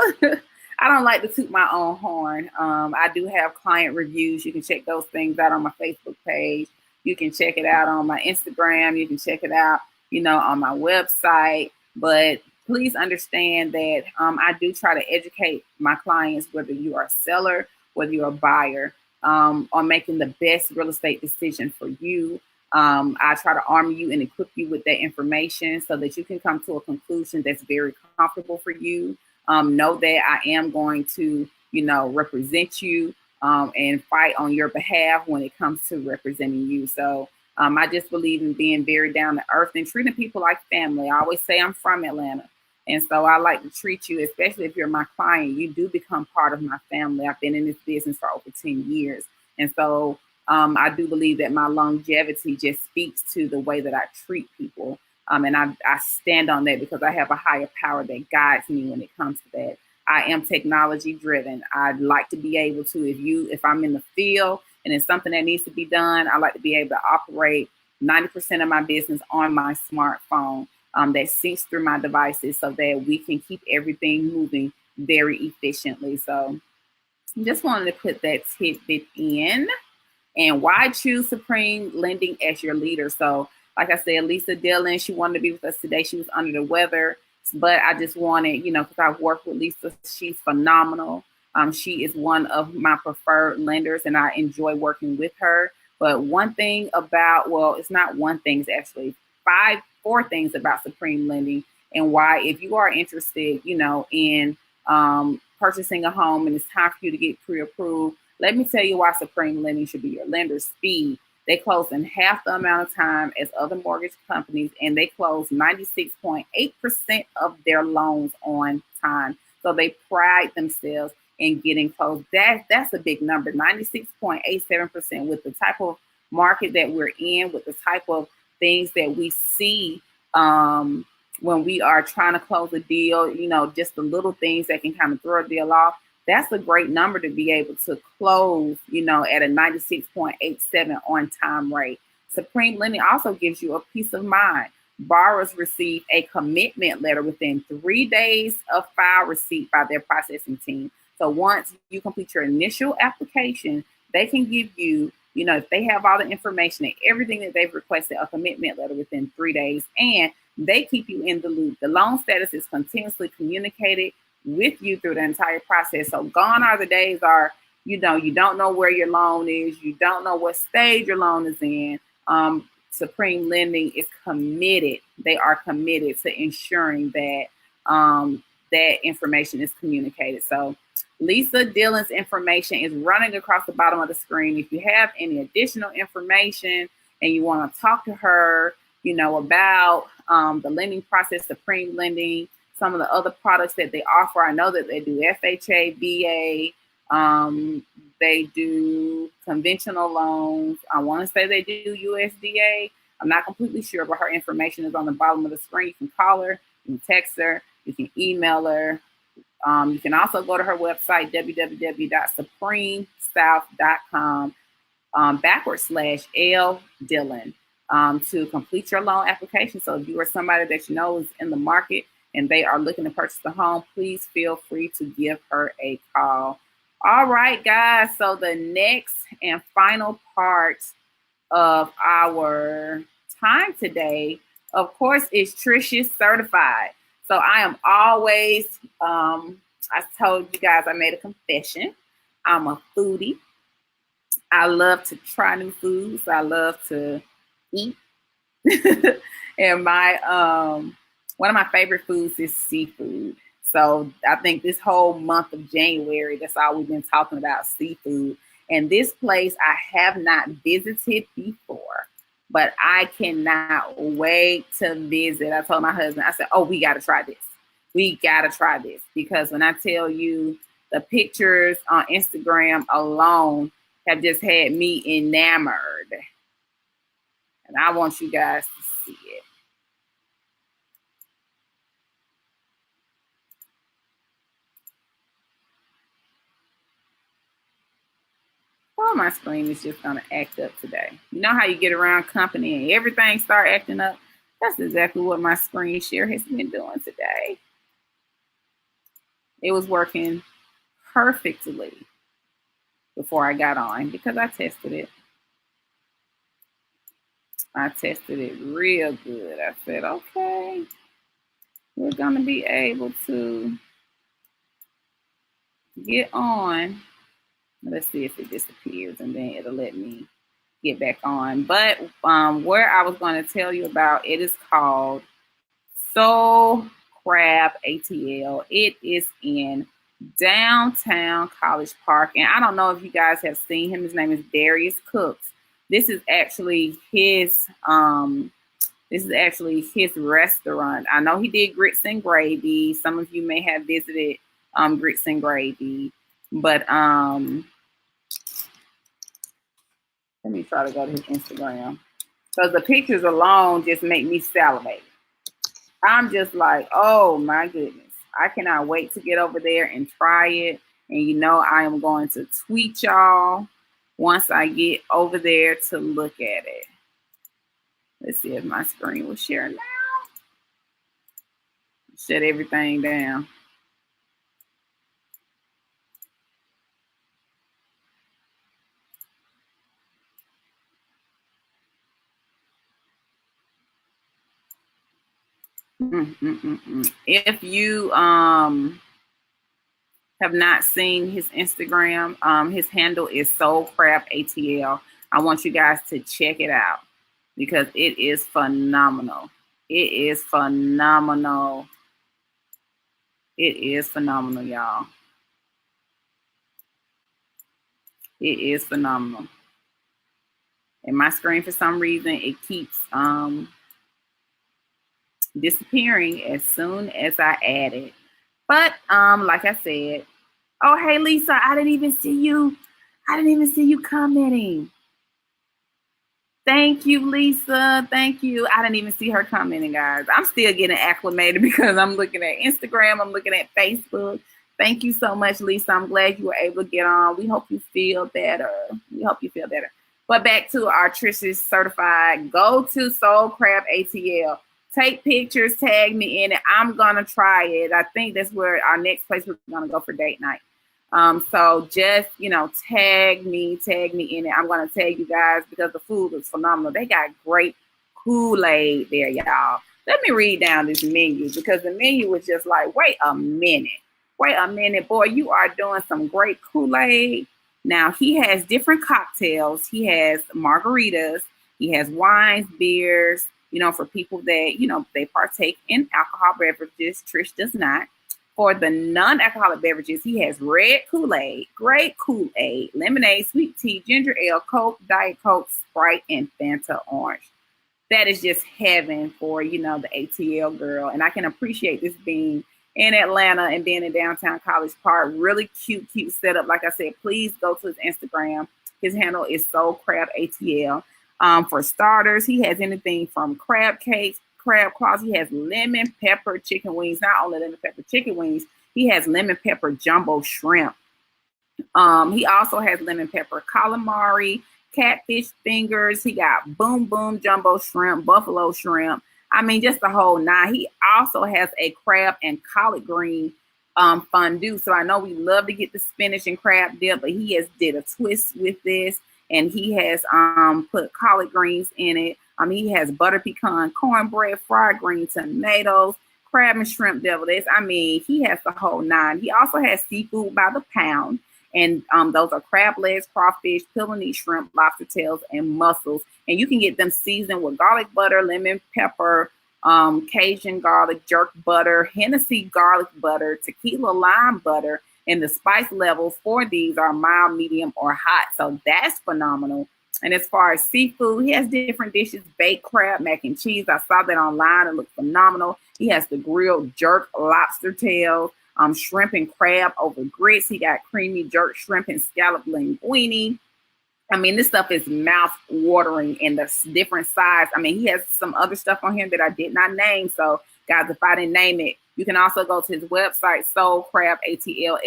I don't like to toot my own horn. I do have client reviews. You can check those things out on my Facebook page. You can check it out on my Instagram. You can check it out, you know, on my website. But please understand that I do try to educate my clients, whether you are a seller, whether you're a buyer, on making the best real estate decision for you. I try to arm you and equip you with that information so that you can come to a conclusion that's very comfortable for you. Know that I am going to, you know, represent you and fight on your behalf when it comes to representing you. So I just believe in being very down to earth and treating people like family. I always say I'm from Atlanta. And so I like to treat you, especially if you're my client, you do become part of my family. I've been in this business for over 10 years. And so I do believe that my longevity just speaks to the way that I treat people. And I stand on that because I have a higher power that guides me when it comes to that. I am technology driven. I'd like to be able to, if I'm in the field and it's something that needs to be done, I like to be able to operate 90% of my business on my smartphone that syncs through my devices so that we can keep everything moving very efficiently. So just wanted to put that tidbit in. And why choose Supreme Lending as your leader? So like I said, Lisa Dillon, she wanted to be with us today. She was under the weather, but I just wanted, you know, because I've worked with Lisa, she's phenomenal. She is one of my preferred lenders and I enjoy working with her. But one thing about, well, it's not one thing, it's actually four things about Supreme Lending and why, if you are interested, you know, in purchasing a home and it's time for you to get pre-approved, let me tell you why Supreme Lending should be your lender. Speed. They close in half the amount of time as other mortgage companies, and they close 96.8% of their loans on time. So they pride themselves in getting closed. That's a big number, 96.87%, with the type of market that we're in, with the type of things that we see when we are trying to close a deal, you know, just the little things that can kind of throw a deal off. That's a great number to be able to close, you know, at a 96.87 on time rate. Supreme Lending also gives you a peace of mind. Borrowers receive a commitment letter within 3 days of file receipt by their processing team. So once you complete your initial application, they can give you, you know, if they have all the information and everything that they've requested, a commitment letter within 3 days, and they keep you in the loop. The loan status is continuously communicated with you through the entire process. So gone are the days are, you don't know where your loan is, you don't know what stage your loan is in, Supreme Lending is committed. They are committed to ensuring that that information is communicated. So Lisa Dillon's information is running across the bottom of the screen. If you have any additional information and you want to talk to her, about the lending process, Supreme Lending, some of the other products that they offer. I know that they do FHA, VA, they do conventional loans. I want to say they do USDA. I'm not completely sure, but her information is on the bottom of the screen. You can call her, you can text her, you can email her. You can also go to her website, www.supremesouth.com /L Dillon to complete your loan application. So if you are somebody that you know is in the market and they are looking to purchase a home, please feel free to give her a call. All right, guys. So the next and final part of our time today, of course, is Trish's Certified. So I am always, I told you guys, I made a confession. I'm a foodie. I love to try new foods. I love to eat. And one of my favorite foods is seafood. So I think this whole month of January, that's all we've been talking about, seafood. And this place I have not visited before, but I cannot wait to visit. I told my husband, I said, oh, we got to try this. We got to try this. Because when I tell you the pictures on Instagram alone have just had me enamored. And I want you guys to see it. Oh, my screen is just going to act up today. You know how you get around company and everything start acting up? That's exactly what my screen share has been doing today. It was working perfectly before I got on because I tested it. I tested it real good. I said, okay, we're going to be able to get on. Let's see if it disappears and then it'll let me get back on. But where I was going to tell you about, it is called Soul Crab ATL. It is in downtown College Park. And I don't know if you guys have seen him. His name is Darius Cooks. This is actually his restaurant. I know he did Grits and Gravy. Some of you may have visited Grits and Gravy. But let me try to go to his Instagram. Because the pictures alone just make me salivate. I'm just like, oh my goodness. I cannot wait to get over there and try it. And I am going to tweet y'all once I get over there to look at it. Let's see if my screen will share now. Shut everything down. If you have not seen his Instagram, his handle is Soul Crab ATL. I want you guys to check it out because it is phenomenal. It is phenomenal. It is phenomenal, y'all. It is phenomenal. And my screen, for some reason, it keeps disappearing as soon as I add it. But like I said, oh hey Lisa, I didn't even see you commenting. Thank you, Lisa. Thank you. I didn't even see her commenting, guys. I'm still getting acclimated because I'm looking at Instagram, I'm looking at Facebook. Thank you so much, Lisa. I'm glad you were able to get on. We hope you feel better. But back to our Trish's Certified. Go to Soul Crab ATL. Take pictures, tag me in it. I'm going to try it. I think that's where our next place we're going to go for date night. So just, tag me in it. I'm going to tag you guys because the food is phenomenal. They got great Kool-Aid there, y'all. Let me read down this menu because the menu was just like, wait a minute. Boy, you are doing some great Kool-Aid. Now, he has different cocktails. He has margaritas. He has wines, beers, for people that, they partake in alcohol beverages. Trish does not. For the non-alcoholic beverages, he has red Kool-Aid, grape Kool-Aid, lemonade, sweet tea, ginger ale, Coke, Diet Coke, Sprite, and Fanta Orange. That is just heaven for, the ATL girl. And I can appreciate this being in Atlanta and being in downtown College Park. Really cute setup. Like I said, please go to his Instagram. His handle is Soul Crab ATL. For starters, he has anything from crab cakes, crab claws. He has lemon pepper chicken wings. Not only lemon pepper chicken wings, he has lemon pepper jumbo shrimp. He also has lemon pepper calamari, catfish fingers. He got boom boom jumbo shrimp, buffalo shrimp. I mean, just the whole nine. He also has a crab and collard green fondue. So I know we love to get the spinach and crab dip, but he has did a twist with this, and he has put collard greens in it. He has butter pecan cornbread, fried green tomatoes, crab and shrimp deviled eggs. I mean, he has the whole nine. He also has seafood by the pound. And those are crab legs, crawfish, Pilonese shrimp, lobster tails, and mussels. And you can get them seasoned with garlic butter, lemon pepper, Cajun garlic, jerk butter, Hennessy garlic butter, tequila lime butter. And the spice levels for these are mild, medium, or hot. So that's phenomenal. And as far as seafood, he has different dishes: baked crab, mac and cheese. I saw that online. It looked phenomenal. He has the grilled jerk lobster tails, shrimp and crab over grits. He got creamy jerk shrimp and scallop linguine. I mean, this stuff is mouth watering in the different size. I mean, he has some other stuff on here that I did not name. So guys, if I didn't name it, you can also go to his website, Soul Crab ATL,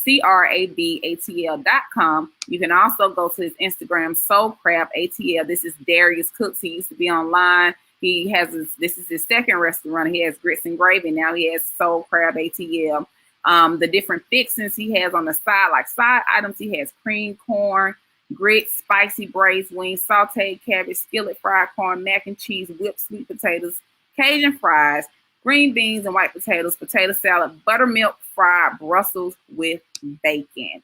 SoulCrabATL.com. You can also go to his Instagram, Soul Crab ATL. This is Darius Cooks. He used to be online. He has this is his second restaurant. He has grits and gravy. Now he has Soul Crab ATL. The different fixings he has on the side, like side items, he has cream corn, grits, spicy braised wings, sauteed cabbage, skillet fried corn, mac and cheese, whipped sweet potatoes, Cajun fries, green beans and white potatoes, potato salad, buttermilk fried Brussels with bacon.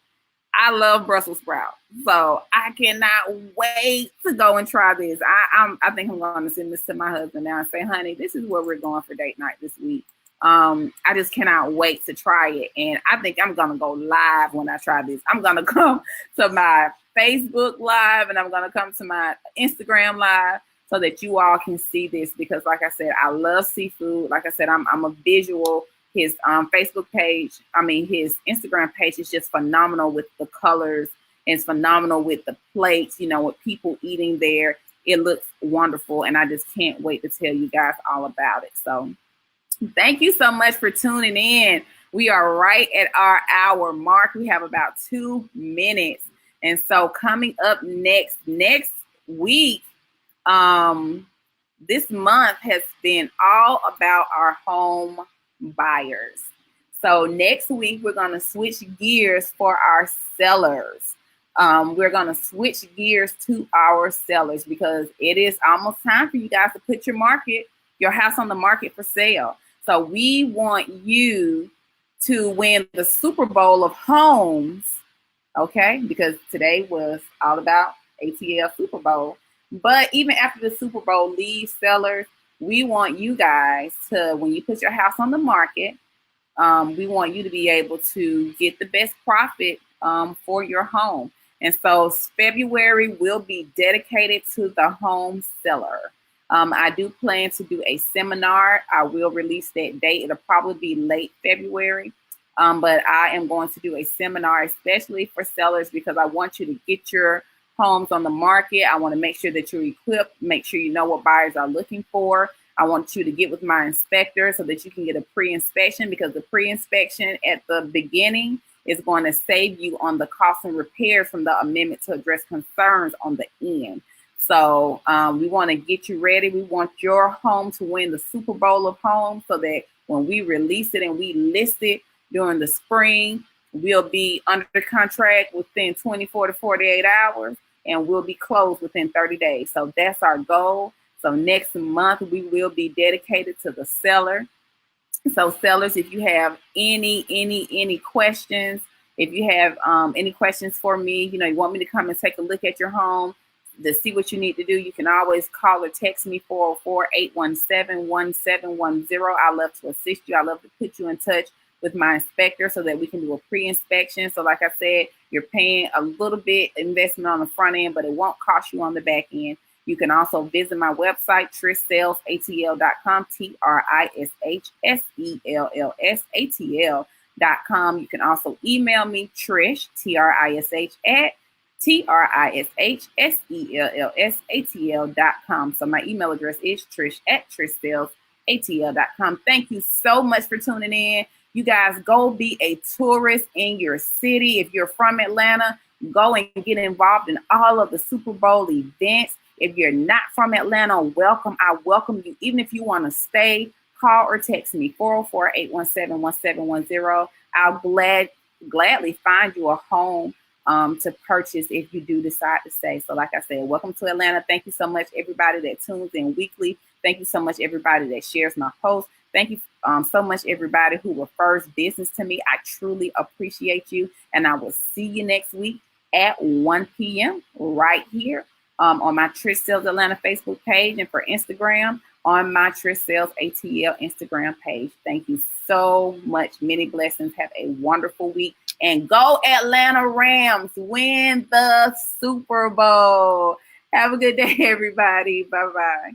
I love Brussels sprouts, so I cannot wait to go and try this. I think I'm going to send this to my husband now and say, honey, this is where we're going for date night this week. I just cannot wait to try it. And I think I'm going to go live when I try this. I'm going to come to my Facebook live and I'm going to come to my Instagram live so that you all can see this, because like I said, I love seafood. Like I said, I'm a visual. His Facebook page, his Instagram page is just phenomenal with the colors, and it's phenomenal with the plates, with people eating there. It looks wonderful. And I just can't wait to tell you guys all about it. So thank you so much for tuning in. We are right at our hour mark. We have about 2 minutes. And so coming up next week, this month has been all about our home buyers. So next week, we're going to switch gears for our sellers. We're going to switch gears to our sellers because it is almost time for you guys to put your house on the market for sale. So we want you to win the Super Bowl of homes, okay? Because today was all about ATL Super Bowl. But even after the Super Bowl, lead sellers, we want you guys to, when you put your house on the market, we want you to be able to get the best profit for your home. And so February will be dedicated to the home seller. I do plan to do a seminar. I will release that date. It'll probably be late February. But I am going to do a seminar, especially for sellers, because I want you to get your homes on the market. I want to make sure that you're equipped, make sure you know what buyers are looking for. I want you to get with my inspector so that you can get a pre-inspection, because the pre-inspection at the beginning is going to save you on the cost and repair from the amendment to address concerns on the end. So we want to get you ready. We want your home to win the Super Bowl of homes so that when we release it and we list it during the spring, we'll be under contract within 24 to 48 hours, and we'll be closed within 30 days. So that's our goal. So next month, we will be dedicated to the seller. So sellers, if you have any questions, If you have any questions for me, you want me to come and take a look at your home to see what you need to do, you can always call or text me 404-817-1710. I love to assist you. I love to put you in touch with my inspector so that we can do a pre-inspection. So like I said, you're paying a little bit investment on the front end, but it won't cost you on the back end. You can also visit my website, trishsellsatl.com, TRISHSELLSATL.com. You can also email me, Trish, TRISH@TRISHSELLSATL.com. So my email address is trish@trishsellsatl.com. Thank you so much for tuning in. You guys go be a tourist in your city. If you're from Atlanta, go and get involved in all of the Super Bowl events. If you're not from Atlanta, welcome. I welcome you. Even if you want to stay, call or text me, 404-817-1710. I'll gladly find you a home to purchase if you do decide to stay. So like I said, welcome to Atlanta. Thank you so much, everybody that tunes in weekly. Thank you so much, everybody that shares my posts. Thank you so much, everybody who refers business to me. I truly appreciate you. And I will see you next week at 1 p.m. right here on my Trish Sells Atlanta Facebook page, and for Instagram on my Trish Sells ATL Instagram page. Thank you so much. Many blessings. Have a wonderful week. And go Atlanta Rams. Win the Super Bowl. Have a good day, everybody. Bye-bye.